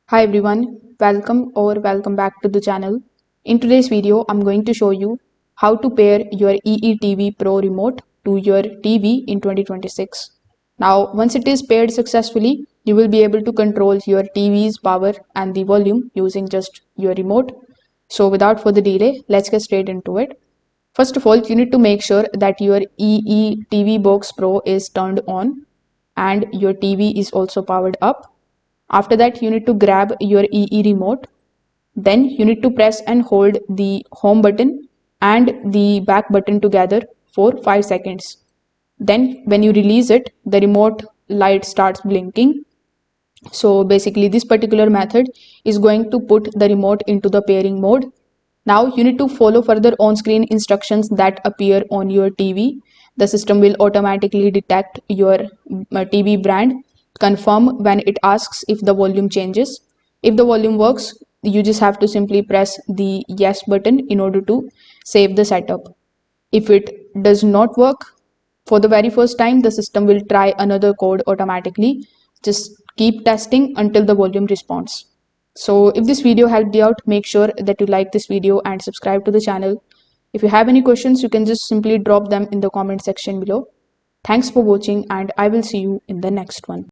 Hi everyone, welcome back to the channel. In today's video, I'm going to show you how to pair your EETV Pro remote to your TV in 2026. Now, once it is paired successfully, you will be able to control your TV's power and the volume using just your remote. So without further delay, let's get straight into it. First of all, you need to make sure that your EETV Box Pro is turned on and your TV is also powered up. After that, you need to grab your EE remote. Then you need to press and hold the home button and the back button together for 5 seconds. Then when you release it, the remote light starts blinking. So basically this particular method is going to put the remote into the pairing mode. Now you need to follow further on-screen instructions that appear on your TV. The system will automatically detect your TV brand, confirm when it asks if the volume changes. If the volume works, you just have to simply press the yes button in order to save the setup. If it does not work for the very first time, the system will try another code automatically. Just keep testing until the volume responds. So if this video helped you out, make sure that you like this video and subscribe to the channel. If you have any questions, you can just simply drop them in the comment section below. Thanks for watching and I will see you in the next one.